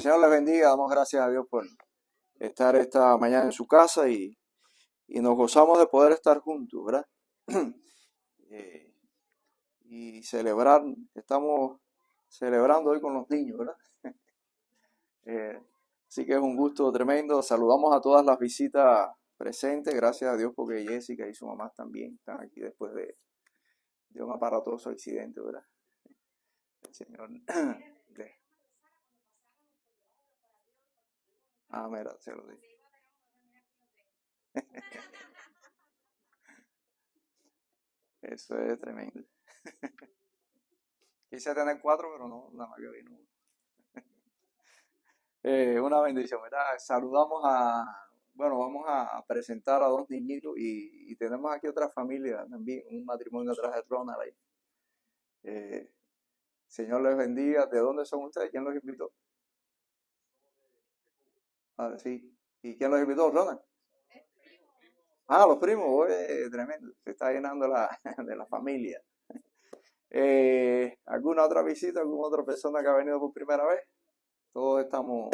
Señor les bendiga. Damos gracias a Dios por estar esta mañana en su casa y nos gozamos de poder estar juntos, ¿verdad? Eh, y celebrar, estamos celebrando hoy con los niños, ¿verdad? Eh, Así que es un gusto tremendo. Saludamos a todas las visitas presentes. Gracias a Dios porque Jessica y su mamá también están aquí después de un aparatoso accidente, ¿verdad? El Señor le- mira, se lo digo. Eso es tremendo. Quise tener 4, pero no, nada más que vino uno. Una bendición, ¿verdad? Bueno, vamos a presentar a 2 niñitos y tenemos aquí otra familia también, un matrimonio atrás de Ronald ahí. Eh, Señor les bendiga. ¿De dónde son ustedes? ¿Quién los invitó? Sí. ¿Y quién los invitó? Ronald. Los primos, tremendo. Se está llenando de la familia. ¿Alguna otra visita? ¿Alguna otra persona que ha venido por primera vez? Todos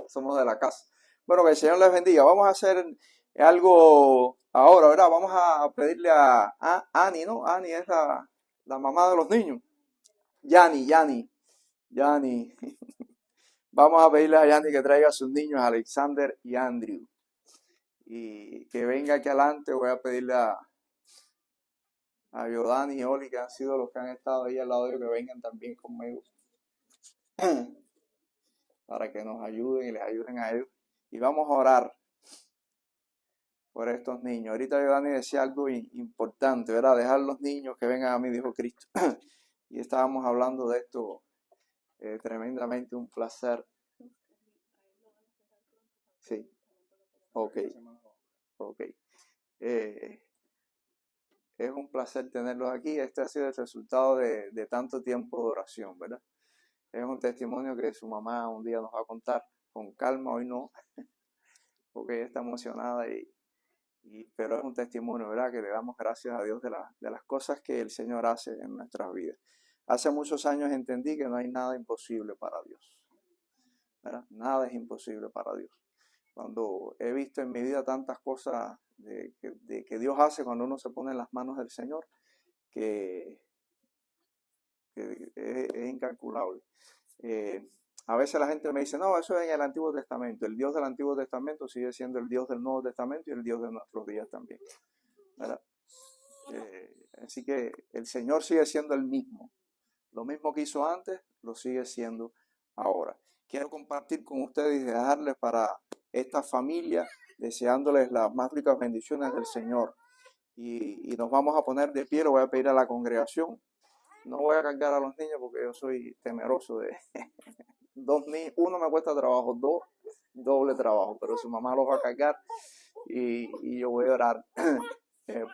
somos de la casa. Bueno, que el Señor les bendiga. Vamos a hacer algo ahora, ¿verdad? Vamos a pedirle a Ani, ¿no? Ani es la mamá de los niños. Yani. Vamos a pedirle a Yani que traiga a sus niños, Alexander y Andrew. Y que venga aquí adelante. Voy a pedirle a Giovanni y Oli, que han sido los que han estado ahí al lado de ellos, que vengan también conmigo. Para que nos ayuden y les ayuden a ellos. Y vamos a orar por estos niños. Ahorita Dani decía algo importante, ¿verdad? Dejar los niños que vengan a mí, dijo Cristo. Y estábamos hablando de esto, tremendamente un placer. Sí, ok. Es un placer tenerlos aquí. Este ha sido el resultado de tanto tiempo de oración, ¿verdad? Es un testimonio que su mamá un día nos va a contar con calma, hoy no, porque ella está emocionada pero es un testimonio, ¿verdad? Que le damos gracias a Dios de las cosas que el Señor hace en nuestras vidas. Hace muchos años entendí que no hay nada imposible para Dios, ¿verdad? Nada es imposible para Dios. Cuando he visto en mi vida tantas cosas de que Dios hace cuando uno se pone en las manos del Señor, que es incalculable. A veces la gente me dice, no, eso es en el Antiguo Testamento. El Dios del Antiguo Testamento sigue siendo el Dios del Nuevo Testamento y el Dios de nuestros días también, ¿verdad? Así que el Señor sigue siendo el mismo. Lo mismo que hizo antes, lo sigue siendo ahora. Quiero compartir con ustedes y dejarles para esta familia, deseándoles las más ricas bendiciones del Señor. Y nos vamos a poner de pie, lo voy a pedir a la congregación. No voy a cargar a los niños porque yo soy temeroso de 2 niños. 1 me cuesta trabajo, 2 doble trabajo, pero su mamá los va a cargar y yo voy a orar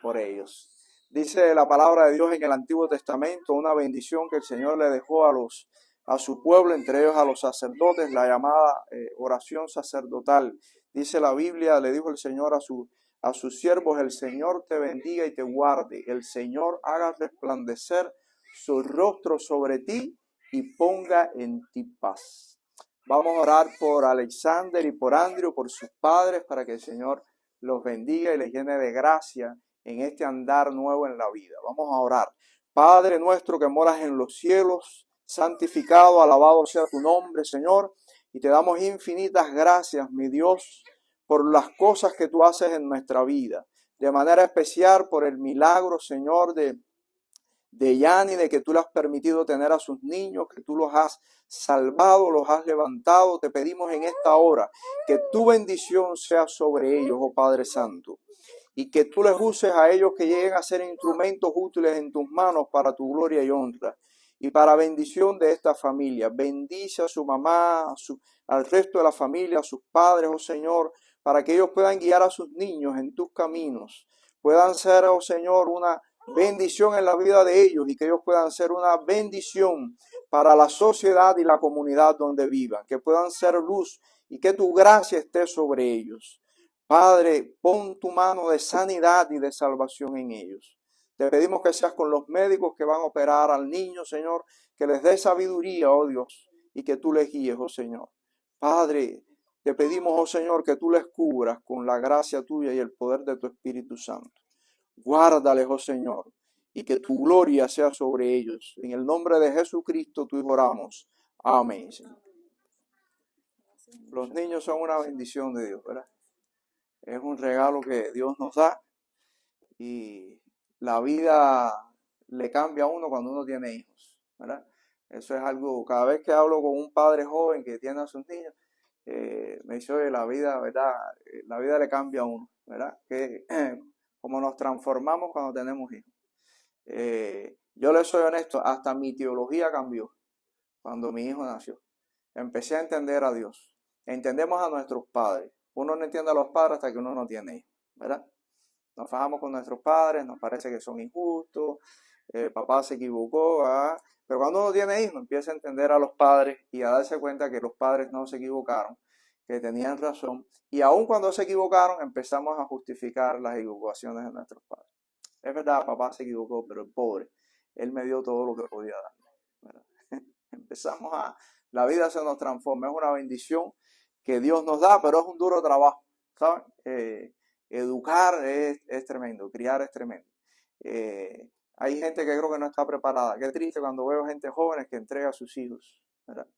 por ellos. Dice la palabra de Dios en el Antiguo Testamento, una bendición que el Señor le dejó a su pueblo, entre ellos a los sacerdotes, la llamada oración sacerdotal. Dice la Biblia, le dijo el Señor a sus siervos, el Señor te bendiga y te guarde, el Señor haga resplandecer su rostro sobre ti y ponga en ti paz. Vamos a orar por Alexander y por Andrew, por sus padres, para que el Señor los bendiga y les llene de gracia en este andar nuevo en la vida. Vamos a orar. Padre nuestro que moras en los cielos, santificado, alabado sea tu nombre, Señor, y te damos infinitas gracias, mi Dios, por las cosas que tú haces en nuestra vida. De manera especial por el milagro, Señor, de Yani, de que tú le has permitido tener a sus niños, que tú los has salvado, los has levantado. Te pedimos en esta hora que tu bendición sea sobre ellos, oh Padre Santo, y que tú les uses a ellos, que lleguen a ser instrumentos útiles en tus manos para tu gloria y honra y para bendición de esta familia. Bendice a su mamá, al resto de la familia, a sus padres, oh Señor, para que ellos puedan guiar a sus niños en tus caminos, puedan ser, oh Señor, una bendición en la vida de ellos y que ellos puedan ser una bendición para la sociedad y la comunidad donde vivan, que puedan ser luz y que tu gracia esté sobre ellos. Padre, pon tu mano de sanidad y de salvación en ellos. Te pedimos que seas con los médicos que van a operar al niño, Señor, que les dé sabiduría, oh Dios, y que tú les guíes, oh Señor. Padre, te pedimos, oh Señor, que tú les cubras con la gracia tuya y el poder de tu Espíritu Santo. Guárdales, oh Señor, y que tu gloria sea sobre ellos. En el nombre de Jesucristo, tú oramos. Amén, Señor. Los niños son una bendición de Dios, ¿verdad? Es un regalo que Dios nos da y la vida le cambia a uno cuando uno tiene hijos, ¿verdad? Eso es algo, cada vez que hablo con un padre joven que tiene a sus niños, me dice, oye, la vida, ¿verdad? La vida le cambia a uno, ¿verdad? Que como nos transformamos cuando tenemos hijos. Yo les soy honesto, hasta mi teología cambió cuando mi hijo nació. Empecé a entender a Dios. Entendemos a nuestros padres. Uno no entiende a los padres hasta que uno no tiene hijos, ¿verdad? Nos fajamos con nuestros padres, nos parece que son injustos, papá se equivocó, ¿verdad? Pero cuando uno tiene hijos, empieza a entender a los padres y a darse cuenta que los padres no se equivocaron, que tenían razón. Y aun cuando se equivocaron, empezamos a justificar las equivocaciones de nuestros padres. Es verdad, papá se equivocó, pero el pobre, él me dio todo lo que podía darme, ¿verdad? La vida se nos transforma, es una bendición que Dios nos da, pero es un duro trabajo, ¿saben? Educar es tremendo, criar es tremendo. Hay gente que creo que no está preparada. Qué triste cuando veo gente joven que entrega a sus hijos, ¿verdad?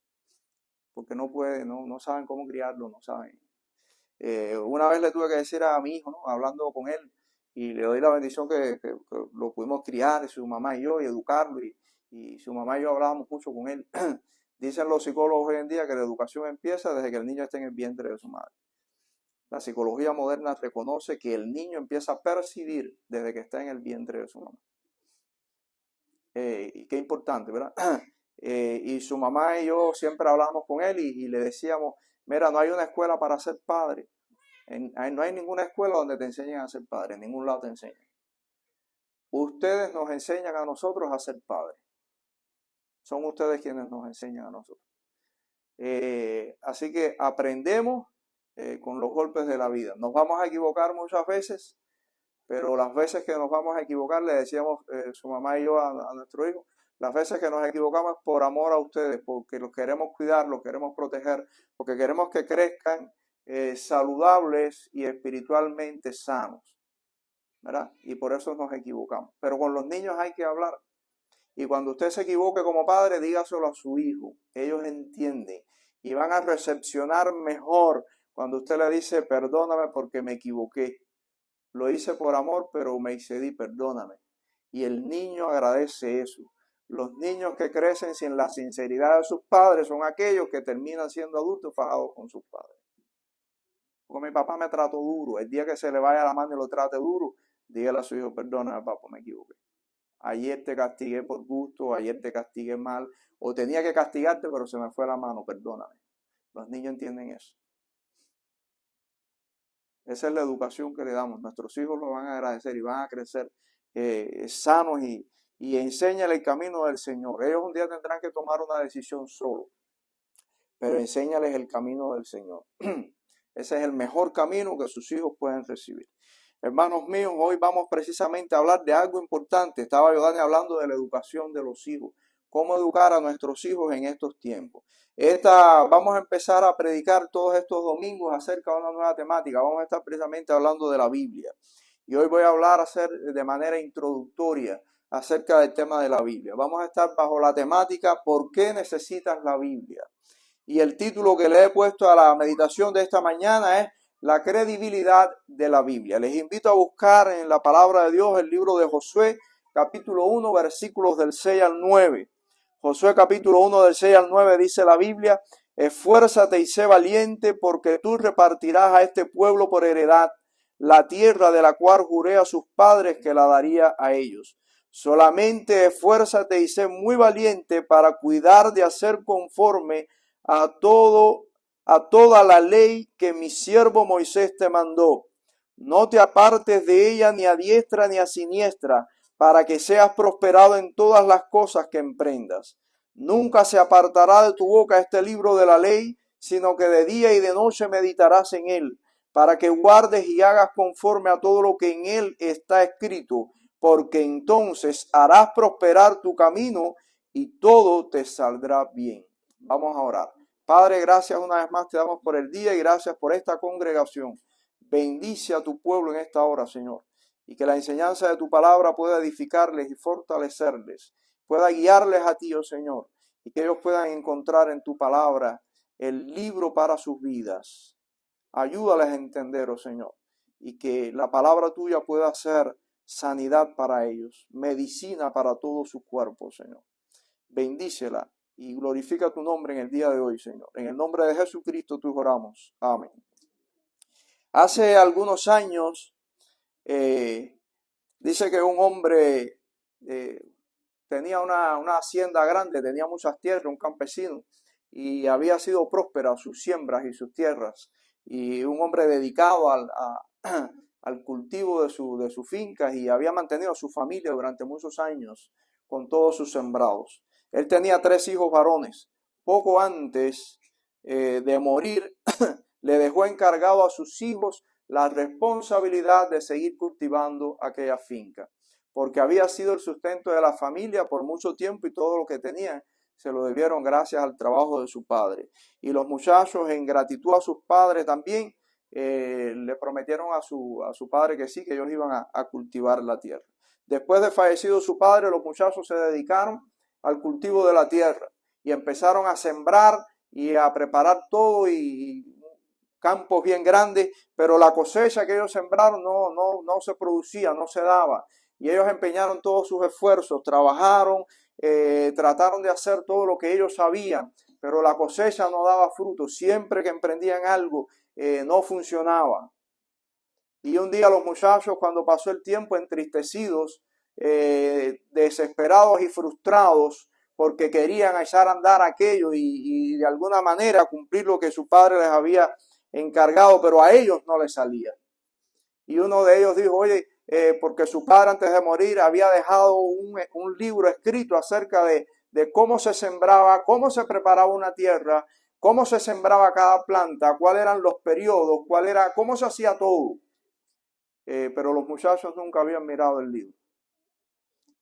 Porque no pueden, no saben cómo criarlo, no saben. Una vez le tuve que decir a mi hijo, ¿no? Hablando con él, y le doy la bendición que lo pudimos criar, su mamá y yo, y educarlo, y su mamá y yo hablábamos mucho con él. Dicen los psicólogos hoy en día que la educación empieza desde que el niño está en el vientre de su madre. La psicología moderna reconoce que el niño empieza a percibir desde que está en el vientre de su mamá. Y qué importante, ¿verdad? Y su mamá y yo siempre hablábamos con él y le decíamos, mira, no hay una escuela para ser padre. No hay ninguna escuela donde te enseñen a ser padre, en ningún lado te enseñan. Ustedes nos enseñan a nosotros a ser padres. Son ustedes quienes nos enseñan a nosotros. Así que aprendemos con los golpes de la vida. Nos vamos a equivocar muchas veces, pero las veces que nos vamos a equivocar, le decíamos su mamá y yo a nuestro hijo, las veces que nos equivocamos es por amor a ustedes, porque los queremos cuidar, los queremos proteger, porque queremos que crezcan saludables y espiritualmente sanos, ¿verdad? Y por eso nos equivocamos. Pero con los niños hay que hablar. Y cuando usted se equivoque como padre, dígaselo a su hijo. Ellos entienden y van a recepcionar mejor cuando usted le dice, perdóname porque me equivoqué. Lo hice por amor, pero me excedí, perdóname. Y el niño agradece eso. Los niños que crecen sin la sinceridad de sus padres son aquellos que terminan siendo adultos fajados con sus padres. Porque mi papá me trató duro. El día que se le vaya la mano y lo trate duro, dígale a su hijo, perdóname papá, me equivoqué. Ayer te castigué por gusto, ayer te castigué mal, o tenía que castigarte, pero se me fue la mano, perdóname. Los niños entienden eso. Esa es la educación que le damos. Nuestros hijos lo van a agradecer y van a crecer sanos y enséñale el camino del Señor. Ellos un día tendrán que tomar una decisión solo, pero enséñales el camino del Señor. Ese es el mejor camino que sus hijos pueden recibir. Hermanos míos, hoy vamos precisamente a hablar de algo importante. Estaba yo, Dani, hablando de la educación de los hijos. Cómo educar a nuestros hijos en estos tiempos. Vamos a empezar a predicar todos estos domingos acerca de una nueva temática. Vamos a estar precisamente hablando de la Biblia. Y hoy voy a hablar de manera introductoria acerca del tema de la Biblia. Vamos a estar bajo la temática ¿por qué necesitas la Biblia? Y el título que le he puesto a la meditación de esta mañana es la credibilidad de la Biblia. Les invito a buscar en la palabra de Dios el libro de Josué, capítulo 1, versículos del 6 al 9. Josué capítulo 1 del 6 al 9 dice la Biblia, esfuérzate y sé valiente porque tú repartirás a este pueblo por heredad la tierra de la cual juré a sus padres que la daría a ellos. Solamente esfuérzate y sé muy valiente para cuidar de hacer conforme a toda la ley que mi siervo Moisés te mandó. No te apartes de ella ni a diestra ni a siniestra, para que seas prosperado en todas las cosas que emprendas. Nunca se apartará de tu boca este libro de la ley, sino que de día y de noche meditarás en él, para que guardes y hagas conforme a todo lo que en él está escrito, porque entonces harás prosperar tu camino y todo te saldrá bien. Vamos a orar. Padre, gracias una vez más te damos por el día y gracias por esta congregación. Bendice a tu pueblo en esta hora, Señor, y que la enseñanza de tu palabra pueda edificarles y fortalecerles, pueda guiarles a ti, oh Señor, y que ellos puedan encontrar en tu palabra el libro para sus vidas. Ayúdales a entender, oh Señor, y que la palabra tuya pueda ser sanidad para ellos, medicina para todo su cuerpo, Señor. Bendícela y glorifica tu nombre en el día de hoy, Señor. En el nombre de Jesucristo tú oramos. Amén. Hace algunos años, dice que un hombre tenía una hacienda grande, tenía muchas tierras, un campesino, y había sido próspera sus siembras y sus tierras. Y un hombre dedicado al cultivo de su finca, y había mantenido a su familia durante muchos años con todos sus sembrados. Él tenía 3 hijos varones. Poco antes de morir, le dejó encargado a sus hijos la responsabilidad de seguir cultivando aquella finca, porque había sido el sustento de la familia por mucho tiempo y todo lo que tenían se lo debieron gracias al trabajo de su padre. Y los muchachos, en gratitud a sus padres también, le prometieron a su padre que sí, que ellos iban a cultivar la tierra. Después de fallecido su padre, los muchachos se dedicaron al cultivo de la tierra y empezaron a sembrar y a preparar todo y campos bien grandes, pero la cosecha que ellos sembraron no se producía, no se daba. Y ellos empeñaron todos sus esfuerzos, trabajaron, trataron de hacer todo lo que ellos sabían, pero la cosecha no daba fruto. Siempre que emprendían algo, no funcionaba. Y un día los muchachos, cuando pasó el tiempo, entristecidos, desesperados y frustrados, porque querían echar a andar aquello y de alguna manera cumplir lo que su padre les había encargado, pero a ellos no les salía. Y uno de ellos dijo, oye, porque su padre antes de morir había dejado un libro escrito acerca de cómo se sembraba, cómo se preparaba una tierra, cómo se sembraba cada planta, cuáles eran los periodos, cómo se hacía todo. Pero los muchachos nunca habían mirado el libro.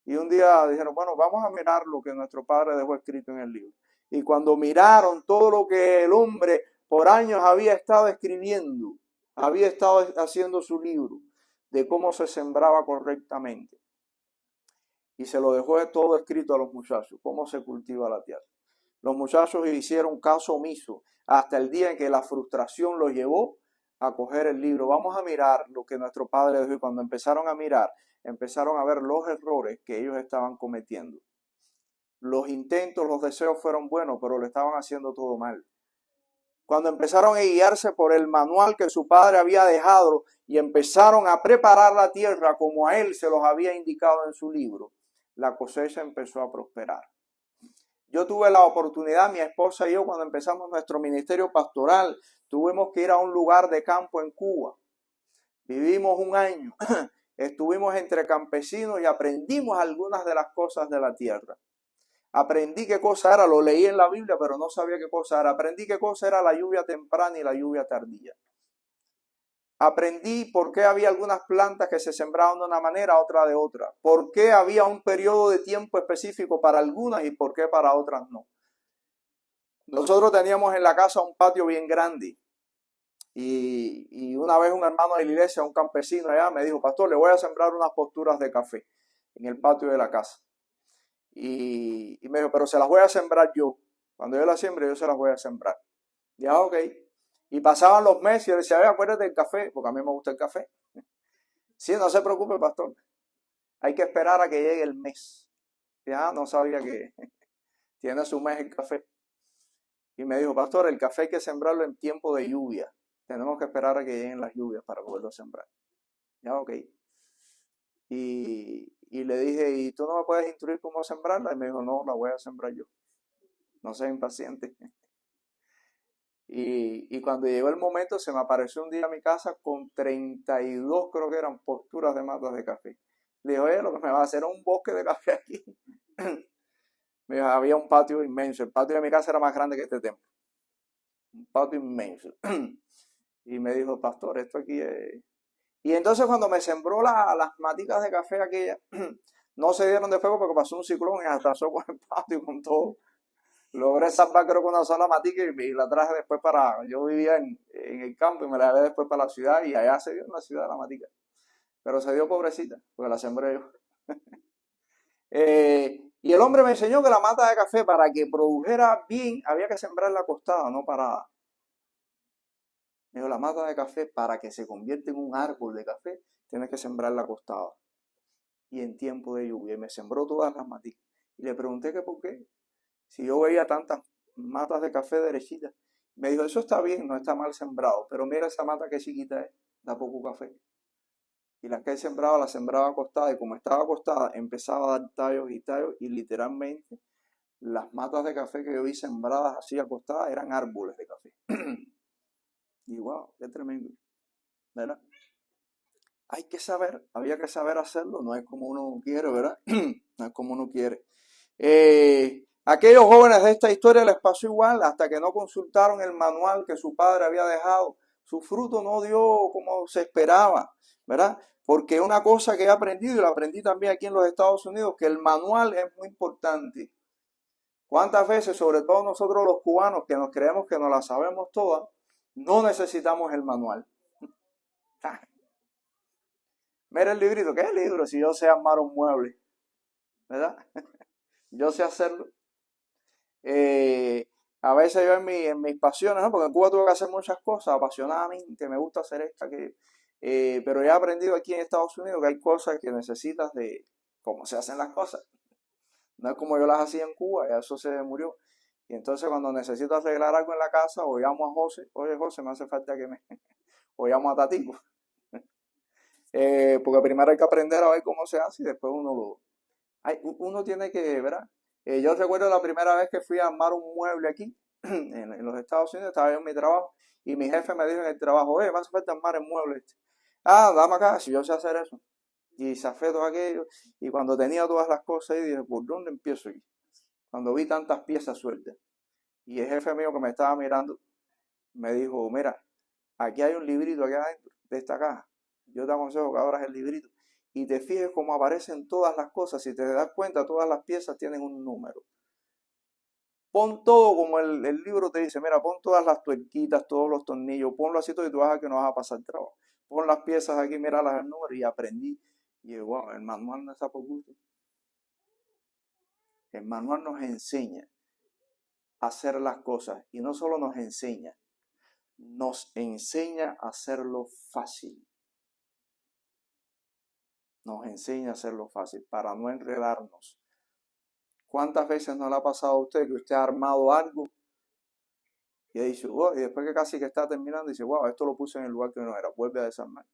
Y un día dijeron, bueno, vamos a mirar lo que nuestro padre dejó escrito en el libro. Y cuando miraron todo lo que el hombre por años había estado escribiendo, había estado haciendo su libro de cómo se sembraba correctamente. Y se lo dejó todo escrito a los muchachos, cómo se cultiva la tierra. Los muchachos hicieron caso omiso hasta el día en que la frustración los llevó a coger el libro. Vamos a mirar lo que nuestro padre dejó. Y cuando empezaron a mirar, empezaron a ver los errores que ellos estaban cometiendo. Los intentos, los deseos fueron buenos, pero lo estaban haciendo todo mal. Cuando empezaron a guiarse por el manual que su padre había dejado y empezaron a preparar la tierra como a él se los había indicado en su libro, la cosecha empezó a prosperar. Yo tuve la oportunidad, mi esposa y yo, cuando empezamos nuestro ministerio pastoral, tuvimos que ir a un lugar de campo en Cuba. Vivimos un año, estuvimos entre campesinos y aprendimos algunas de las cosas de la tierra. Aprendí qué cosa era, lo leí en la Biblia, pero no sabía qué cosa era. Aprendí qué cosa era la lluvia temprana y la lluvia tardía. Aprendí por qué había algunas plantas que se sembraban de una manera, otra de otra. Por qué había un periodo de tiempo específico para algunas y por qué para otras no. Nosotros teníamos en la casa un patio bien grande. Y una vez un hermano de la iglesia, un campesino allá, me dijo, pastor, le voy a sembrar unas posturas de café en el patio de la casa. Y me dijo, pero se las voy a sembrar yo. Cuando yo las siembre, yo se las voy a sembrar. Ya, ok. Y pasaban los meses y yo decía, acuérdate del café, porque a mí me gusta el café. Sí, no se preocupe, pastor. Hay que esperar a que llegue el mes. Ya, no sabía que tiene su mes el café. Y me dijo, pastor, el café hay que sembrarlo en tiempo de lluvia. Tenemos que esperar a que lleguen las lluvias para poderlo sembrar. Ya, ok. Y le dije, ¿y tú no me puedes instruir cómo sembrarla? Y me dijo, no, la voy a sembrar yo. No seas impaciente. Y cuando llegó el momento, se me apareció un día a mi casa con 32, creo que eran posturas de matas de café. Le dije, oye, lo que me va a hacer es un bosque de café aquí. Me dijo, había un patio inmenso. El patio de mi casa era más grande que este templo. Un patio inmenso. Y me dijo, pastor, esto aquí es... Y entonces cuando me sembró las maticas de café aquella, no se dieron de fuego porque pasó un ciclón y arrasó con el patio y con todo Logré salvar creo que una sola matica y la traje después para... Yo vivía en el campo y me la llevé después para la ciudad y allá se dio en la ciudad la matica. Pero se dio pobrecita, porque la sembré yo. Y el hombre me enseñó que la mata de café, para que produjera bien, había que sembrarla acostada, no parada. Me dijo, la mata de café, para que se convierta en un árbol de café, tienes que sembrarla acostada. Y en tiempo de lluvia, y me sembró todas las maticas. Y le pregunté que por qué. Si yo veía tantas matas de café derechitas. Me dijo, eso está bien, no está mal sembrado, pero mira esa mata que chiquita es, da poco café. Y las que él sembraba, las sembraba acostada, y como estaba acostada, empezaba a dar tallos, y literalmente las matas de café que yo vi sembradas así acostadas eran árboles de café. Y wow, qué tremendo, ¿verdad? Hay que saber, había que saber hacerlo, no es como uno quiere, ¿verdad? No es como uno quiere. Aquellos jóvenes de esta historia les pasó igual, hasta que no consultaron el manual que su padre había dejado. Su fruto no dio como se esperaba, ¿verdad? Porque una cosa que he aprendido, y la aprendí también aquí en los Estados Unidos, que el manual es muy importante. ¿Cuántas veces, sobre todo nosotros los cubanos, que nos creemos que nos la sabemos todas, no necesitamos el manual? Mira el librito, ¿qué es el libro? Si yo sé armar un mueble, ¿verdad? Yo sé hacerlo. A veces yo en mis pasiones, ¿no? Porque en Cuba tuve que hacer muchas cosas apasionadamente, me gusta hacer esta, pero ya he aprendido aquí en Estados Unidos que hay cosas que necesitas de cómo se hacen las cosas. No es como yo las hacía en Cuba, ya eso se murió. Y entonces cuando necesito arreglar algo en la casa, o llamo a José, oye José, me hace falta que me... o llamo a Tatico. Porque primero hay que aprender a ver cómo se hace y después uno tiene que, ¿verdad? Yo recuerdo la primera vez que fui a armar un mueble aquí, en los Estados Unidos, estaba yo en mi trabajo, y mi jefe me dijo en el trabajo, oye, me hace falta armar el mueble este. Ah, dame acá, si yo sé hacer eso. Y zafé todo aquello, y cuando tenía todas las cosas, y dije, ¿por dónde empiezo aquí? Cuando vi tantas piezas sueltas. Y el jefe mío que me estaba mirando, me dijo, mira, aquí hay un librito aquí adentro de esta caja. Yo te aconsejo que abras el librito y te fijes cómo aparecen todas las cosas. Si te das cuenta, todas las piezas tienen un número. Pon todo como el libro te dice. Mira, pon todas las tuerquitas, todos los tornillos. Ponlo así todo y tú vas a ver que no vas a pasar trabajo. Pon las piezas aquí, míralas el número y aprendí. Y wow, el manual no está por gusto. El manual nos enseña a hacer las cosas. Y no solo nos enseña a hacerlo fácil. Nos enseña a hacerlo fácil para no enredarnos. ¿Cuántas veces no le ha pasado a usted que usted ha armado algo y dice, wow, y después que casi que está terminando, dice, wow, esto lo puse en el lugar que no era, vuelve a desarmar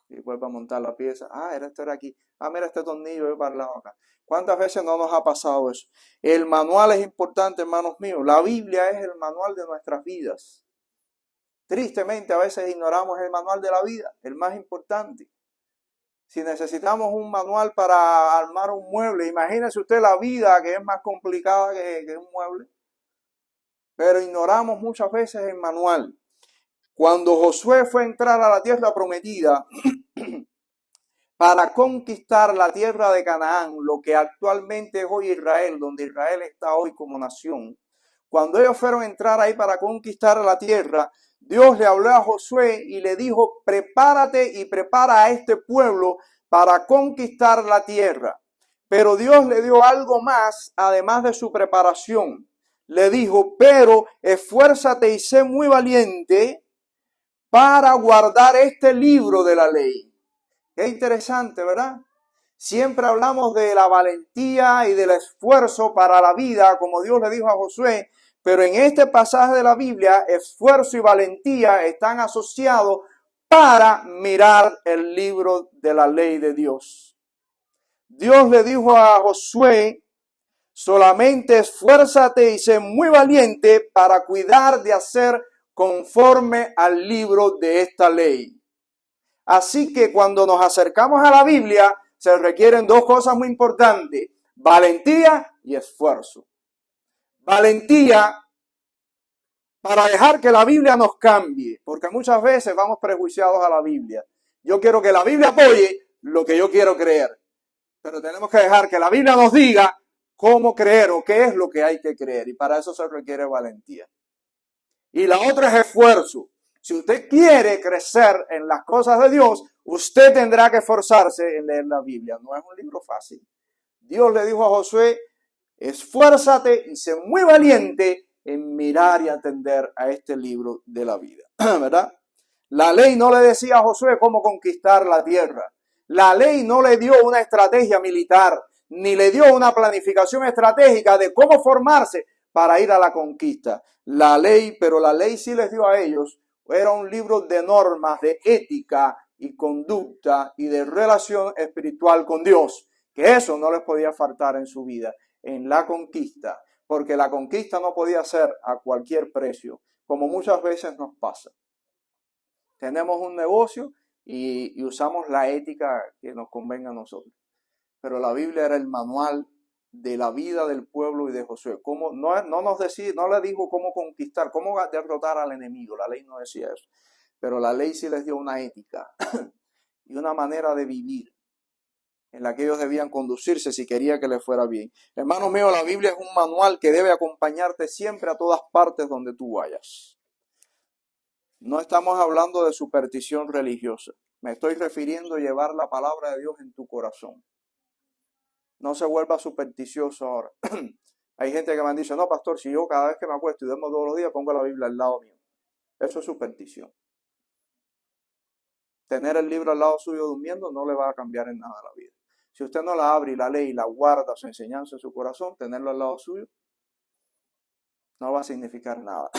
y vuelve a montar la pieza? Ah, esto era aquí. Ah, mira, este tornillo es para el lado acá. ¿Cuántas veces no nos ha pasado eso? El manual es importante, hermanos míos. La Biblia es el manual de nuestras vidas. Tristemente, a veces ignoramos el manual de la vida, el más importante. Si necesitamos un manual para armar un mueble, imagínese usted la vida, que es más complicada que un mueble. Pero ignoramos muchas veces el manual. Cuando Josué fue a entrar a la tierra prometida para conquistar la tierra de Canaán, lo que actualmente es hoy Israel, donde Israel está hoy como nación, cuando ellos fueron a entrar ahí para conquistar la tierra, Dios le habló a Josué y le dijo, prepárate y prepara a este pueblo para conquistar la tierra. Pero Dios le dio algo más, además de su preparación. Le dijo, pero esfuérzate y sé muy valiente para guardar este libro de la ley. Qué interesante, ¿verdad? Siempre hablamos de la valentía y del esfuerzo para la vida, como Dios le dijo a Josué. Pero en este pasaje de la Biblia, esfuerzo y valentía están asociados para mirar el libro de la ley de Dios. Dios le dijo a Josué, solamente esfuérzate y sé muy valiente para cuidar de hacer conforme al libro de esta ley. Así que cuando nos acercamos a la Biblia, se requieren dos cosas muy importantes: valentía y esfuerzo. Valentía para dejar que la Biblia nos cambie, porque muchas veces vamos prejuiciados a la Biblia. Yo quiero que la Biblia apoye lo que yo quiero creer, pero tenemos que dejar que la Biblia nos diga cómo creer o qué es lo que hay que creer. Y para eso se requiere valentía. Y la otra es esfuerzo. Si usted quiere crecer en las cosas de Dios, usted tendrá que esforzarse en leer la Biblia. No es un libro fácil. Dios le dijo a Josué, esfuérzate y sé muy valiente en mirar y atender a este libro de la vida. ¿Verdad? La ley no le decía a Josué cómo conquistar la tierra. La ley no le dio una estrategia militar, ni le dio una planificación estratégica de cómo formarse para ir a la conquista. Pero la ley sí les dio a ellos, era un libro de normas, de ética y conducta y de relación espiritual con Dios, que eso no les podía faltar en su vida, en la conquista, porque la conquista no podía ser a cualquier precio, como muchas veces nos pasa. Tenemos un negocio y usamos la ética que nos convenga a nosotros. Pero la Biblia era el manual de la vida del pueblo y de Josué. No le dijo cómo conquistar, cómo derrotar al enemigo. La ley no decía eso. Pero la ley sí les dio una ética y una manera de vivir en la que ellos debían conducirse si quería que les fuera bien. Hermanos míos, la Biblia es un manual que debe acompañarte siempre a todas partes donde tú vayas. No estamos hablando de superstición religiosa. Me estoy refiriendo a llevar la palabra de Dios en tu corazón. No se vuelva supersticioso ahora. Hay gente que me dice, no, pastor, si yo cada vez que me acuesto y duermo todos los días pongo la Biblia al lado mío. Eso es superstición. Tener el libro al lado suyo durmiendo no le va a cambiar en nada la vida. Si usted no la abre y la lee y la guarda su enseñanza en su corazón, tenerlo al lado suyo no va a significar nada.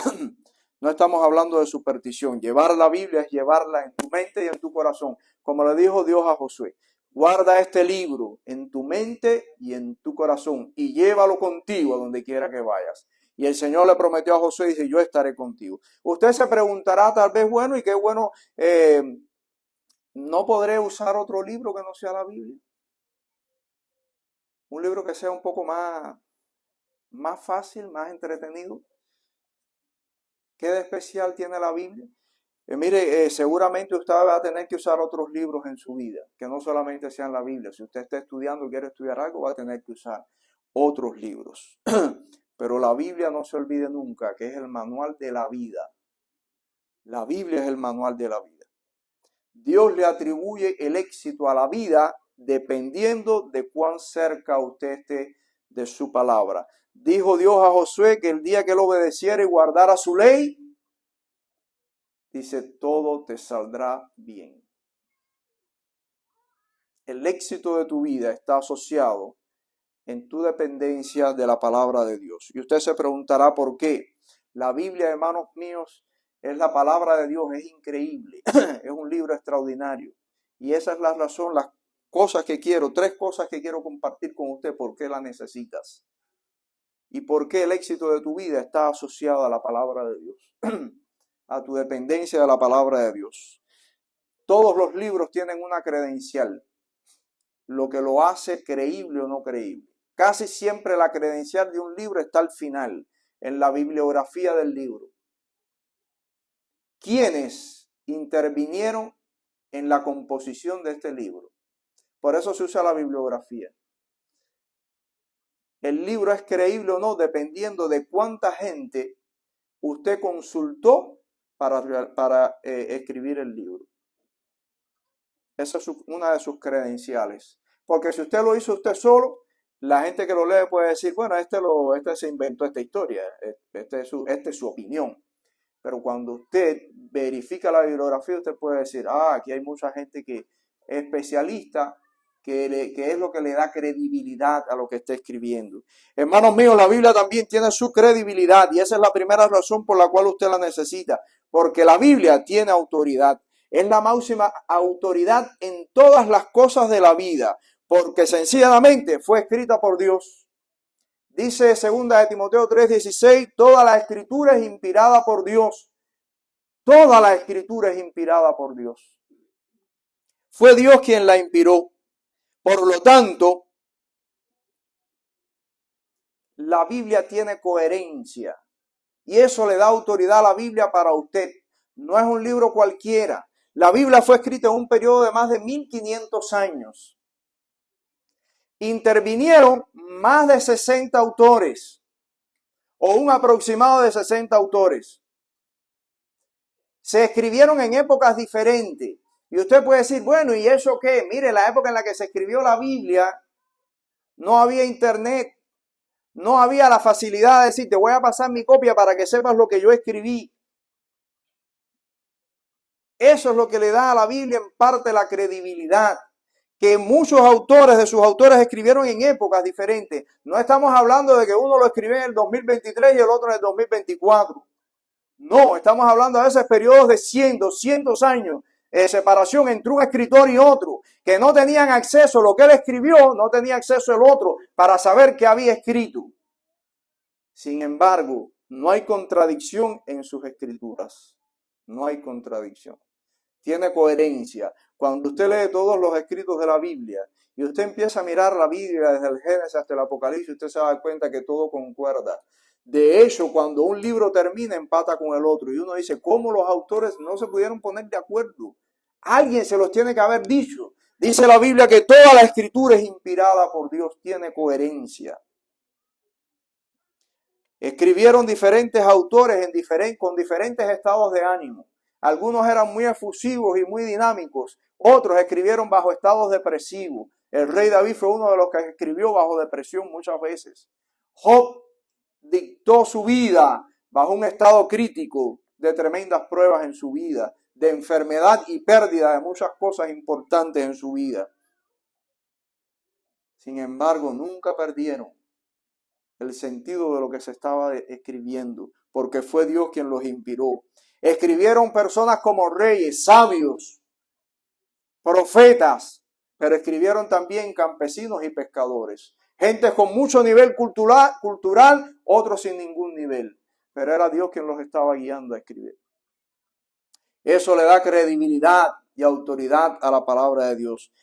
No estamos hablando de superstición. Llevar la Biblia es llevarla en tu mente y en tu corazón. Como le dijo Dios a Josué, guarda este libro en tu mente y en tu corazón y llévalo contigo a donde quiera que vayas. Y el Señor le prometió a Josué, dice, yo estaré contigo. Usted se preguntará tal vez, bueno, y qué bueno, ¿no podré usar otro libro que no sea la Biblia? Un libro que sea un poco más fácil, más entretenido. ¿Qué de especial tiene la Biblia? Mire, seguramente usted va a tener que usar otros libros en su vida, que no solamente sean la Biblia. Si usted está estudiando y quiere estudiar algo, va a tener que usar otros libros. Pero la Biblia no se olvide nunca que es el manual de la vida. La Biblia es el manual de la vida. Dios le atribuye el éxito a la vida dependiendo de cuán cerca usted esté de su palabra. Dijo Dios a Josué que el día que él obedeciera y guardara su ley, dice, todo te saldrá bien. El éxito de tu vida está asociado en tu dependencia de la palabra de Dios. Y usted se preguntará por qué. La Biblia, hermanos míos, es la palabra de Dios, es increíble. Es un libro extraordinario. Y esa es la razón, tres cosas que quiero compartir con usted, por qué la necesitas. Y por qué el éxito de tu vida está asociado a la palabra de Dios. A tu dependencia de la palabra de Dios. Todos los libros tienen una credencial, lo que lo hace creíble o no creíble. Casi siempre la credencial de un libro está al final, en la bibliografía del libro. ¿Quiénes intervinieron en la composición de este libro? Por eso se usa la bibliografía. El libro es creíble o no dependiendo de cuánta gente usted consultó para escribir el libro. Esa es una de sus credenciales. Porque si usted lo hizo usted solo, la gente que lo lee puede decir, bueno, este se inventó esta historia, esta es su opinión. Pero cuando usted verifica la bibliografía, usted puede decir, aquí hay mucha gente que es especialista, que es lo que le da credibilidad a lo que está escribiendo. Hermanos míos, la Biblia también tiene su credibilidad y esa es la primera razón por la cual usted la necesita, porque la Biblia tiene autoridad. Es la máxima autoridad en todas las cosas de la vida, porque sencillamente fue escrita por Dios. Dice 2 de Timoteo 3:16, toda la escritura es inspirada por Dios. Toda la escritura es inspirada por Dios. Fue Dios quien la inspiró. Por lo tanto, la Biblia tiene coherencia y eso le da autoridad a la Biblia para usted. No es un libro cualquiera. La Biblia fue escrita en un periodo de más de 1500 años. Intervinieron más de 60 autores, o un aproximado de 60 autores. Se escribieron en épocas diferentes. Y usted puede decir, bueno, ¿y eso qué? Mire, la época en la que se escribió la Biblia, no había internet, no había la facilidad de decir, te voy a pasar mi copia para que sepas lo que yo escribí. Eso es lo que le da a la Biblia en parte la credibilidad, que muchos autores de sus autores escribieron en épocas diferentes. No estamos hablando de que uno lo escribió en el 2023 y el otro en el 2024. No, estamos hablando de esos periodos de 100, 200 años de separación entre un escritor y otro, que no tenían acceso a lo que él escribió, no tenía acceso el otro para saber qué había escrito. Sin embargo, no hay contradicción en sus escrituras. No hay contradicción. Tiene coherencia. Cuando usted lee todos los escritos de la Biblia y usted empieza a mirar la Biblia desde el Génesis hasta el Apocalipsis, usted se da cuenta que todo concuerda. De hecho, cuando un libro termina, empata con el otro. Y uno dice, ¿cómo los autores no se pudieron poner de acuerdo? Alguien se los tiene que haber dicho. Dice la Biblia que toda la escritura es inspirada por Dios, tiene coherencia. Escribieron diferentes autores con diferentes estados de ánimo. Algunos eran muy efusivos y muy dinámicos. Otros escribieron bajo estados depresivos. El rey David fue uno de los que escribió bajo depresión muchas veces. Job dictó su vida bajo un estado crítico de tremendas pruebas en su vida, de enfermedad y pérdida de muchas cosas importantes en su vida. Sin embargo, nunca perdieron el sentido de lo que se estaba escribiendo, porque fue Dios quien los inspiró. Escribieron personas como reyes, sabios, profetas, pero escribieron también campesinos y pescadores. Gente con mucho nivel cultural, otros sin ningún nivel. Pero era Dios quien los estaba guiando a escribir. Eso le da credibilidad y autoridad a la palabra de Dios.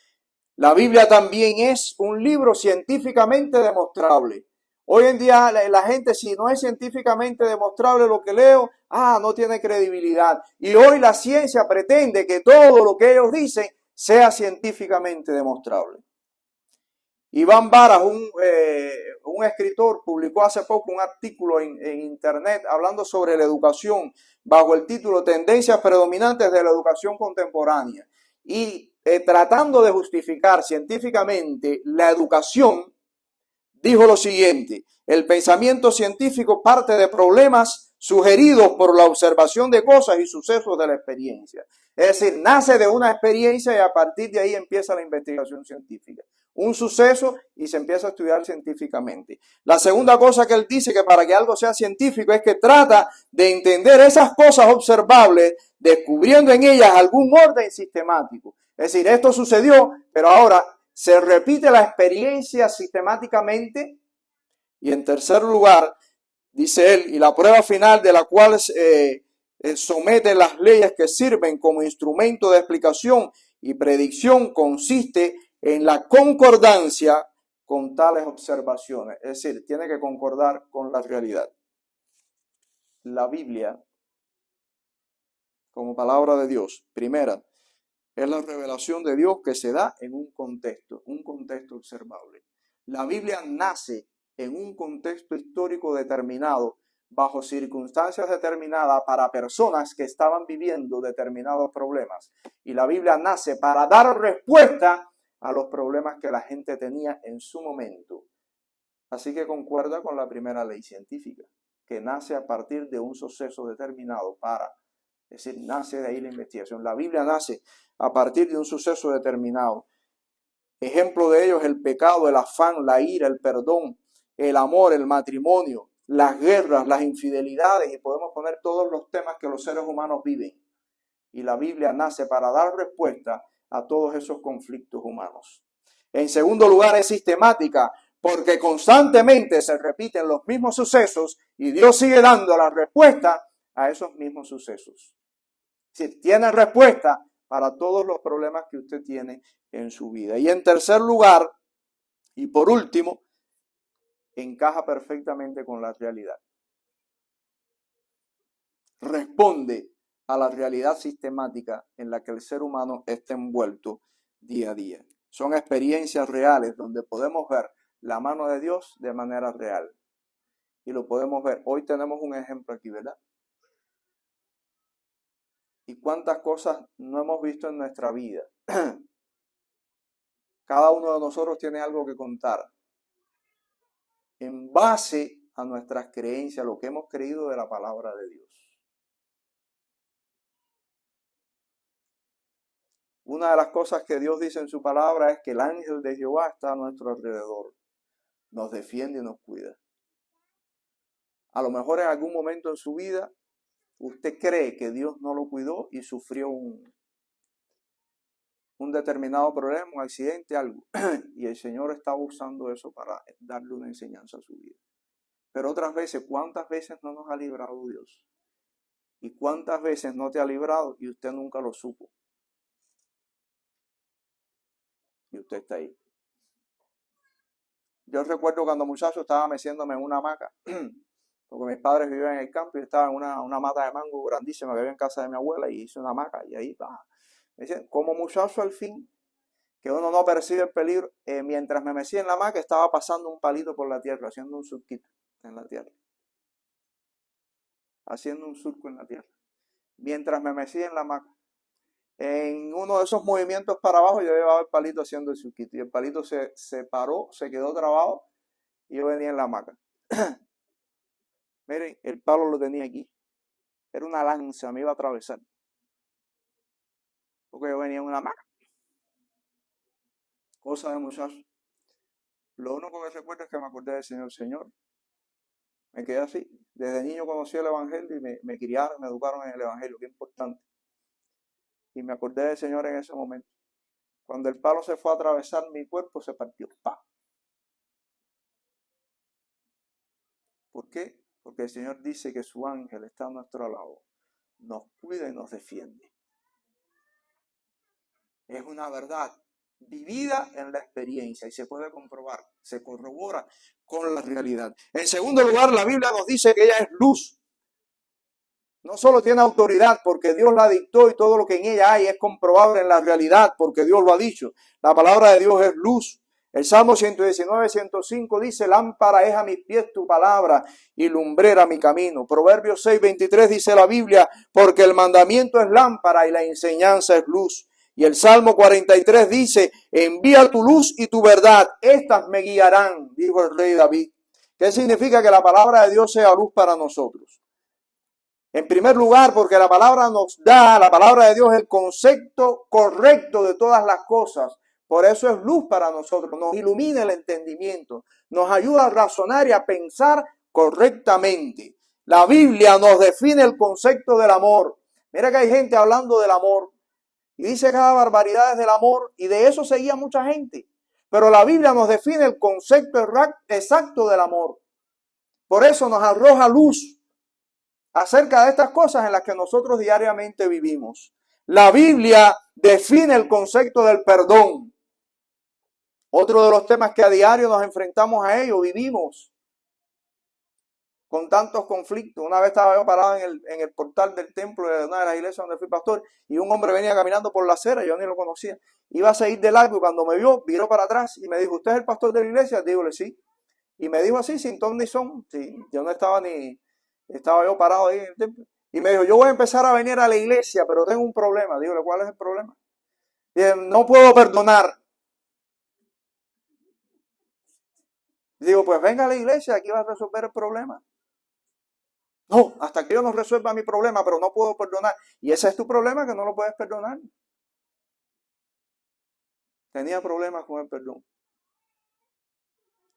La Biblia también es un libro científicamente demostrable. Hoy en día la gente, si no es científicamente demostrable lo que leo, no tiene credibilidad. Y hoy la ciencia pretende que todo lo que ellos dicen sea científicamente demostrable. Iván Varas, un escritor, publicó hace poco un artículo en internet hablando sobre la educación bajo el título Tendencias predominantes de la educación contemporánea. Y tratando de justificar científicamente la educación, dijo lo siguiente: el pensamiento científico parte de problemas sugeridos por la observación de cosas y sucesos de la experiencia. Es decir, nace de una experiencia y a partir de ahí empieza la investigación científica. Un suceso y se empieza a estudiar científicamente. La segunda cosa que él dice, que para que algo sea científico, es que trata de entender esas cosas observables, descubriendo en ellas algún orden sistemático. Es decir, esto sucedió, pero ahora se repite la experiencia sistemáticamente. Y en tercer lugar, dice él, y la prueba final de la cual somete las leyes que sirven como instrumento de explicación y predicción consiste en la concordancia con tales observaciones. Es decir, tiene que concordar con la realidad. La Biblia, como palabra de Dios, primera, es la revelación de Dios que se da en un contexto observable. La Biblia nace en un contexto histórico determinado, bajo circunstancias determinadas para personas que estaban viviendo determinados problemas. Y la Biblia nace para dar respuesta a los problemas que la gente tenía en su momento. Así que concuerda con la primera ley científica, que nace a partir de un suceso determinado es decir, nace de ahí la investigación. La Biblia nace a partir de un suceso determinado. Ejemplo de ello es el pecado, el afán, la ira, el perdón, el amor, el matrimonio, las guerras, las infidelidades, y podemos poner todos los temas que los seres humanos viven. Y la Biblia nace para dar respuesta a todos esos conflictos humanos. En segundo lugar, es sistemática, porque constantemente se repiten los mismos sucesos y Dios sigue dando la respuesta a esos mismos sucesos. Es decir, tiene respuesta para todos los problemas que usted tiene en su vida. Y en tercer lugar, y por último, encaja perfectamente con la realidad. Responde a la realidad sistemática en la que el ser humano está envuelto día a día. Son experiencias reales donde podemos ver la mano de Dios de manera real. Y lo podemos ver. Hoy tenemos un ejemplo aquí, ¿verdad? Y cuántas cosas no hemos visto en nuestra vida. Cada uno de nosotros tiene algo que contar. En base a nuestras creencias, lo que hemos creído de la palabra de Dios. Una de las cosas que Dios dice en su palabra es que el ángel de Jehová está a nuestro alrededor. Nos defiende y nos cuida. A lo mejor en algún momento en su vida usted cree que Dios no lo cuidó y sufrió un determinado problema, un accidente, algo. Y el Señor está usando eso para darle una enseñanza a su vida. Pero otras veces, ¿cuántas veces no nos ha librado Dios? ¿Y cuántas veces no te ha librado y usted nunca lo supo? Y usted está ahí. Yo recuerdo cuando muchacho estaba meciéndome en una hamaca, porque mis padres vivían en el campo y estaba en una mata de mango grandísima que había en casa de mi abuela y hice una hamaca y ahí va. Me dicen, como muchacho al fin, que uno no percibe el peligro, mientras me mecía en la hamaca estaba pasando un palito por la tierra, haciendo un surquito en la tierra. Haciendo un surco en la tierra. Mientras me mecía en la hamaca. En uno de esos movimientos para abajo yo llevaba el palito haciendo el surquito y el palito se paró, se quedó trabado y yo venía en la hamaca. Miren, el palo lo tenía aquí. Era una lanza, me iba a atravesar. Porque yo venía en una hamaca. Cosa de muchacho. Lo único que recuerdo es que me acordé del Señor. Me quedé así. Desde niño conocí el Evangelio y me criaron, me educaron en el Evangelio, que es importante. Y me acordé del Señor en ese momento. Cuando el palo se fue a atravesar, mi cuerpo se partió. ¡Pah! ¿Por qué? Porque el Señor dice que su ángel está a nuestro lado. Nos cuida y nos defiende. Es una verdad vivida en la experiencia y se puede comprobar, se corrobora con la realidad. En segundo lugar, la Biblia nos dice que ella es luz. No solo tiene autoridad porque Dios la dictó y todo lo que en ella hay es comprobable en la realidad porque Dios lo ha dicho. La palabra de Dios es luz. El Salmo 119, 105 dice, lámpara es a mis pies tu palabra y lumbrera mi camino. Proverbios 6, 23 dice la Biblia, porque el mandamiento es lámpara y la enseñanza es luz. Y el Salmo 43 dice, envía tu luz y tu verdad, estas me guiarán, dijo el rey David. ¿Qué significa que la palabra de Dios sea luz para nosotros? En primer lugar, porque la palabra de Dios, el concepto correcto de todas las cosas. Por eso es luz para nosotros, nos ilumina el entendimiento, nos ayuda a razonar y a pensar correctamente. La Biblia nos define el concepto del amor. Mira que hay gente hablando del amor y dice cada barbaridad del amor y de eso seguía mucha gente. Pero la Biblia nos define el concepto exacto del amor. Por eso nos arroja luz acerca de estas cosas en las que nosotros diariamente vivimos. La Biblia define el concepto del perdón. Otro de los temas que a diario nos enfrentamos a ello, vivimos con tantos conflictos. Una vez estaba yo parado en el portal del templo de una de las iglesias donde fui pastor y un hombre venía caminando por la acera, yo ni lo conocía. Iba a seguir de largo y cuando me vio, viró para atrás y me dijo, ¿usted es el pastor de la iglesia? Dígole, sí. Y me dijo así, sin ton ni son. Sí, yo no estaba estaba yo parado ahí en el templo. Y me dijo, yo voy a empezar a venir a la iglesia, pero tengo un problema. Dígole, ¿cuál es el problema? Dije, no puedo perdonar. Digo, pues venga a la iglesia, aquí va a resolver el problema. No, hasta que yo no resuelva mi problema, pero no puedo perdonar. Y ese es tu problema, que no lo puedes perdonar. Tenía problemas con el perdón.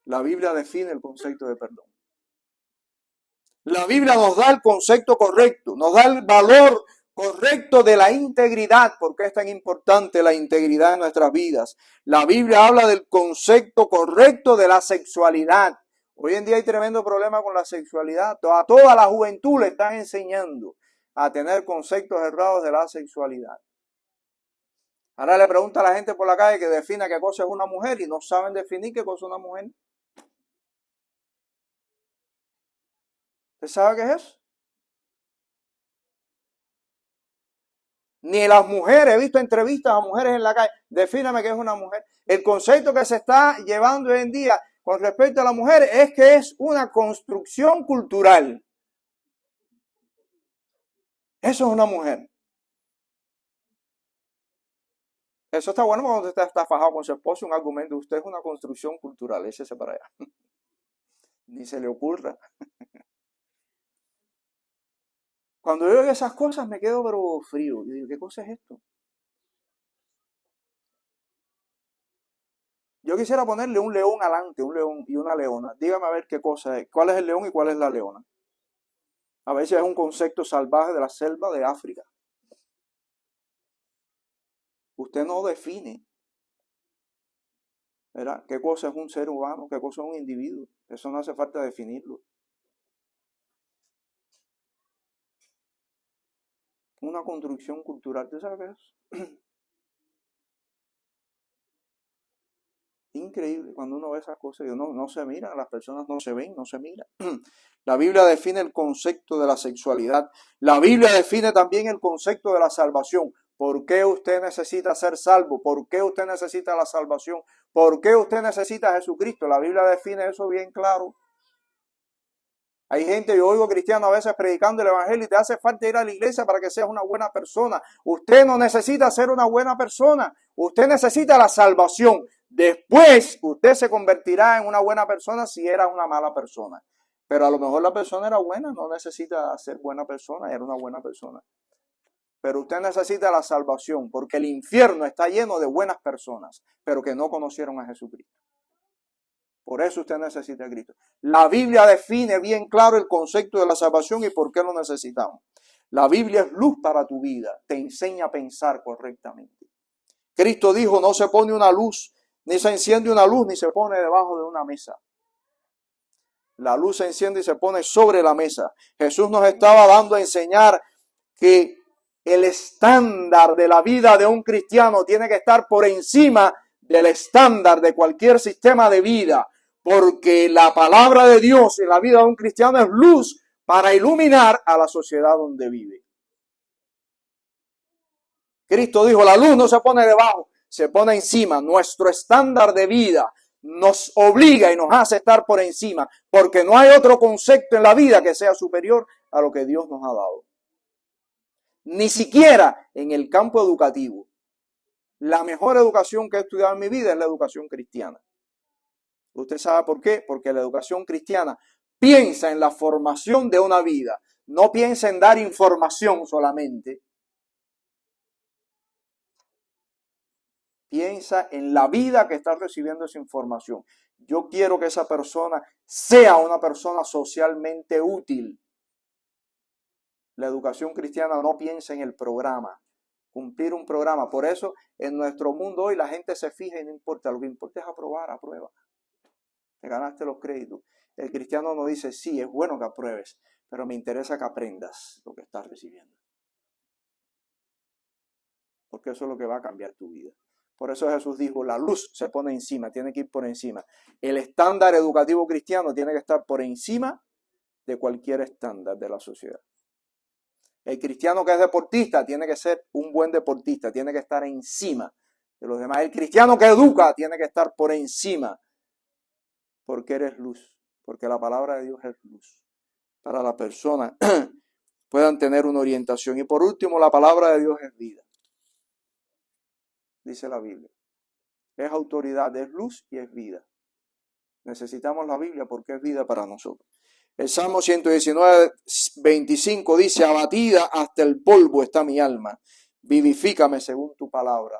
La Biblia define el concepto de perdón. La Biblia nos da el concepto correcto, nos da el valor correcto de la integridad. ¿Por qué es tan importante la integridad en nuestras vidas? La Biblia habla del concepto correcto de la sexualidad. Hoy en día hay tremendo problema con la sexualidad. A toda la juventud le están enseñando a tener conceptos errados de la sexualidad. Ahora le pregunta a la gente por la calle que defina qué cosa es una mujer y no saben definir qué cosa es una mujer. ¿Usted sabe qué es eso? Ni las mujeres, he visto entrevistas a mujeres en la calle, defíname qué es una mujer. El concepto que se está llevando hoy en día, con respecto a la mujer es que es una construcción cultural. Eso es una mujer. Eso está bueno cuando usted está fajado con su esposo, un argumento. Usted es una construcción cultural, échese para allá. Ni se le ocurra. Cuando yo veo esas cosas me quedo pero frío. Yo digo, ¿qué cosa es esto? Yo quisiera ponerle un león alante, un león y una leona. Dígame a ver qué cosa es. ¿Cuál es el león y cuál es la leona? A veces es un concepto salvaje de la selva de África. Usted no define, ¿verdad?, qué cosa es un ser humano, qué cosa es un individuo. Eso no hace falta definirlo. Una construcción cultural, ¿tú sabes qué es? Increíble cuando uno ve esas cosas. No se mira, las personas no se ven, no se miran. La Biblia define el concepto de la sexualidad. La Biblia define también el concepto de la salvación. ¿Por qué usted necesita ser salvo? ¿Por qué usted necesita la salvación? ¿Por qué usted necesita a Jesucristo? La Biblia define eso bien claro. Hay gente, yo oigo cristianos a veces predicando el evangelio y te hace falta ir a la iglesia para que seas una buena persona. Usted no necesita ser una buena persona. Usted necesita la salvación. Después usted se convertirá en una buena persona si era una mala persona. Pero a lo mejor la persona era buena, no necesita ser buena persona, era una buena persona. Pero usted necesita la salvación porque el infierno está lleno de buenas personas, pero que no conocieron a Jesucristo. Por eso usted necesita a Cristo. La Biblia define bien claro el concepto de la salvación y por qué lo necesitamos. La Biblia es luz para tu vida, te enseña a pensar correctamente. Cristo dijo, no se pone una luz, ni se enciende una luz, ni se pone debajo de una mesa. La luz se enciende y se pone sobre la mesa. Jesús nos estaba dando a enseñar que el estándar de la vida de un cristiano tiene que estar por encima del estándar de cualquier sistema de vida, porque la palabra de Dios en la vida de un cristiano es luz para iluminar a la sociedad donde vive. Cristo dijo, la luz no se pone debajo, se pone encima. Nuestro estándar de vida nos obliga y nos hace estar por encima, porque no hay otro concepto en la vida que sea superior a lo que Dios nos ha dado. Ni siquiera en el campo educativo. La mejor educación que he estudiado en mi vida es la educación cristiana. ¿Usted sabe por qué? Porque la educación cristiana piensa en la formación de una vida, no piensa en dar información solamente. Piensa en la vida que está recibiendo esa información. Yo quiero que esa persona sea una persona socialmente útil. La educación cristiana no piensa en el programa, cumplir un programa. Por eso en nuestro mundo hoy la gente se fija y no importa. Lo que importa es aprobar, aprueba. Te ganaste los créditos. El cristiano no dice, sí, es bueno que apruebes, pero me interesa que aprendas lo que estás recibiendo. Porque eso es lo que va a cambiar tu vida. Por eso Jesús dijo, la luz se pone encima, tiene que ir por encima. El estándar educativo cristiano tiene que estar por encima de cualquier estándar de la sociedad. El cristiano que es deportista tiene que ser un buen deportista, tiene que estar encima de los demás. El cristiano que educa tiene que estar por encima, porque eres luz, porque la palabra de Dios es luz. Para la persona puedan tener una orientación. Y por último, la palabra de Dios es vida. Dice la Biblia. Es autoridad, es luz y es vida. Necesitamos la Biblia porque es vida para nosotros. El Salmo 119, 25 dice, abatida hasta el polvo está mi alma, vivifícame según tu palabra,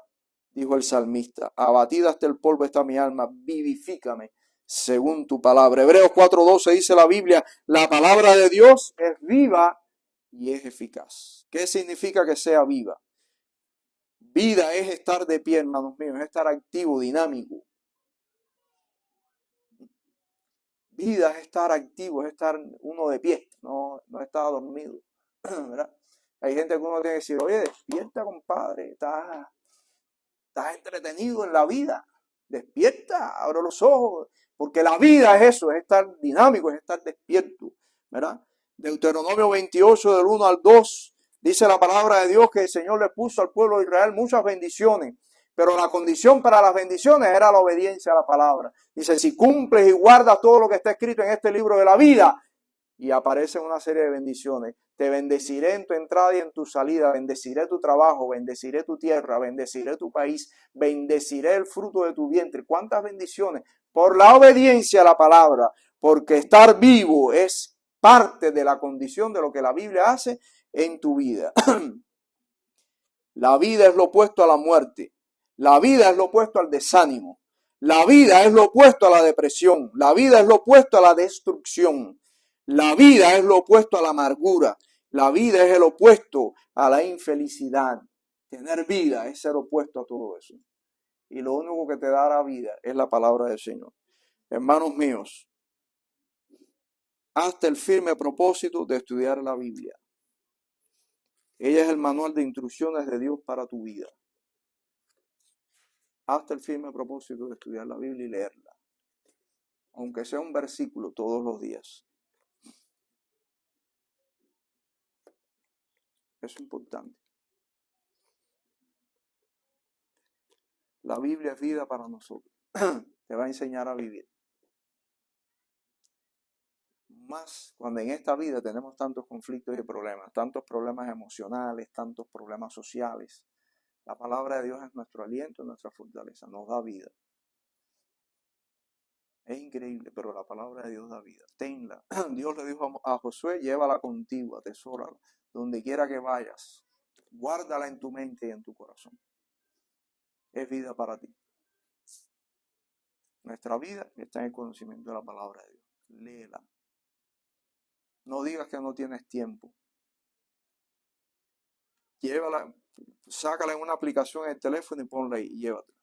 dijo el salmista. Abatida hasta el polvo está mi alma, vivifícame según tu palabra. Hebreos 4:12 dice la Biblia, la palabra de Dios es viva y es eficaz. ¿Qué significa que sea viva? Vida es estar de pie, hermanos míos, es estar activo, dinámico. Vida es estar activo, es estar uno de pie, no estar dormido, ¿verdad? Hay gente que uno tiene que decir, oye, despierta, compadre, estás entretenido en la vida, despierta, abre los ojos, porque la vida es eso, es estar dinámico, es estar despierto, ¿verdad? Deuteronomio 28, del 1 al 2, dice la palabra de Dios que el Señor le puso al pueblo de Israel muchas bendiciones, Pero la condición para las bendiciones era la obediencia a la palabra. Dice, si cumples y guardas todo lo que está escrito en este libro de la vida, y aparecen una serie de bendiciones. Te bendeciré en tu entrada y en tu salida, bendeciré tu trabajo, bendeciré tu tierra, bendeciré tu país, bendeciré el fruto de tu vientre. ¿Cuántas bendiciones? Por la obediencia a la palabra, porque estar vivo es parte de la condición de lo que la Biblia hace en tu vida. La vida es lo opuesto a la muerte. La vida es lo opuesto al desánimo. La vida es lo opuesto a la depresión. La vida es lo opuesto a la destrucción. La vida es lo opuesto a la amargura. La vida es el opuesto a la infelicidad. Tener vida es ser opuesto a todo eso. Y lo único que te dará vida es la palabra del Señor. Hermanos míos, hasta el firme propósito de estudiar la Biblia. Ella es el manual de instrucciones de Dios para tu vida. Hasta el firme propósito de estudiar la Biblia y leerla. Aunque sea un versículo todos los días. Eso es importante. La Biblia es vida para nosotros. Te va a enseñar a vivir. Más cuando en esta vida tenemos tantos conflictos y problemas, tantos problemas emocionales, tantos problemas sociales. La palabra de Dios es nuestro aliento, nuestra fortaleza, nos da vida. Es increíble, pero la palabra de Dios da vida. Tenla. Dios le dijo a Josué, llévala contigo, atesórala, donde quiera que vayas. Guárdala en tu mente y en tu corazón. Es vida para ti. Nuestra vida está en el conocimiento de la palabra de Dios. Léela. No digas que no tienes tiempo. Llévala, sácala en una aplicación en el teléfono y ponla ahí y llévatela.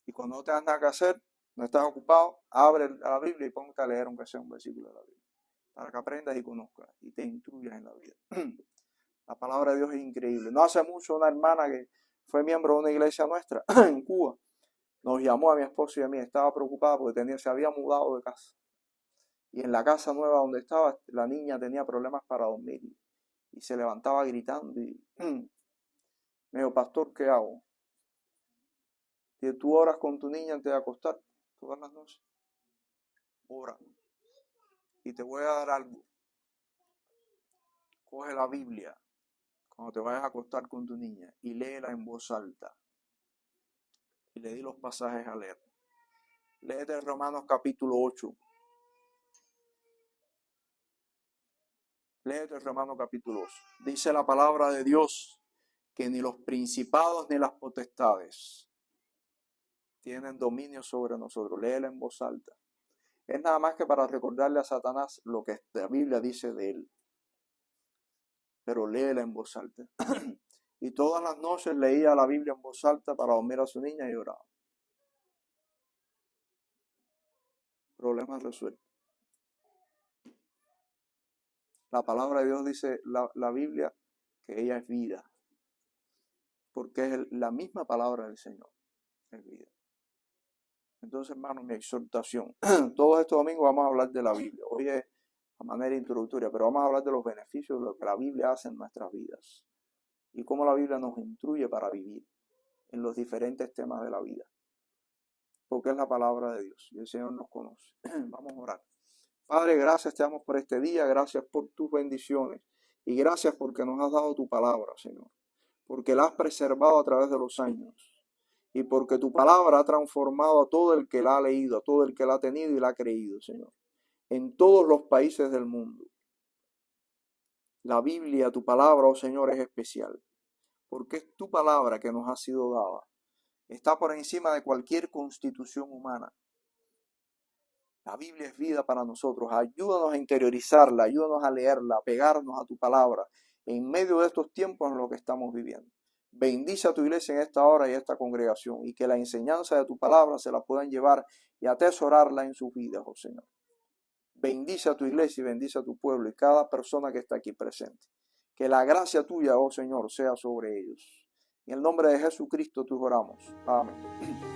Y cuando no tengas nada que hacer, no estás ocupado, abre la Biblia y ponte a leer aunque sea un versículo de la Biblia. Para que aprendas y conozcas y te instruyas en la vida. La palabra de Dios es increíble. No hace mucho una hermana que fue miembro de una iglesia nuestra en Cuba nos llamó a mi esposo y a mí. Estaba preocupada porque se había mudado de casa. Y en la casa nueva donde estaba, la niña tenía problemas para dormir. Y se levantaba gritando. Y me dijo, pastor, ¿qué hago? Y tú oras con tu niña antes de acostar todas las noches. Ora. Y te voy a dar algo. Coge la Biblia cuando te vayas a acostar con tu niña y léela en voz alta. Y le di los pasajes a leer. Léete Romanos capítulo 8. Léete Romanos capítulo 8. Dice la palabra de Dios que ni los principados ni las potestades tienen dominio sobre nosotros. Léela en voz alta. Es nada más que para recordarle a Satanás lo que la Biblia dice de él. Pero léela en voz alta. Y todas las noches leía la Biblia en voz alta para dormir a su niña y oraba. Problemas resueltos. La palabra de Dios dice, la Biblia, que ella es vida. Porque es la misma palabra del Señor. Es vida. Entonces, hermanos, mi exhortación. Todos estos domingos vamos a hablar de la Biblia. Hoy es a manera introductoria, pero vamos a hablar de los beneficios de lo que la Biblia hace en nuestras vidas. Y cómo la Biblia nos instruye para vivir en los diferentes temas de la vida. Porque es la palabra de Dios y el Señor nos conoce. Vamos a orar. Padre, gracias te damos por este día, gracias por tus bendiciones y gracias porque nos has dado tu palabra, Señor. Porque la has preservado a través de los años y porque tu palabra ha transformado a todo el que la ha leído, a todo el que la ha tenido y la ha creído, Señor. En todos los países del mundo. La Biblia, tu palabra, oh Señor, es especial. Porque es tu palabra que nos ha sido dada. Está por encima de cualquier constitución humana. La Biblia es vida para nosotros. Ayúdanos a interiorizarla, ayúdanos a leerla, a pegarnos a tu palabra en medio de estos tiempos en los que estamos viviendo. Bendice a tu iglesia en esta hora y a esta congregación y que la enseñanza de tu palabra se la puedan llevar y atesorarla en sus vidas, oh Señor. Bendice a tu iglesia y bendice a tu pueblo y cada persona que está aquí presente. Que la gracia tuya, oh Señor, sea sobre ellos. En el nombre de Jesucristo te oramos. Amén.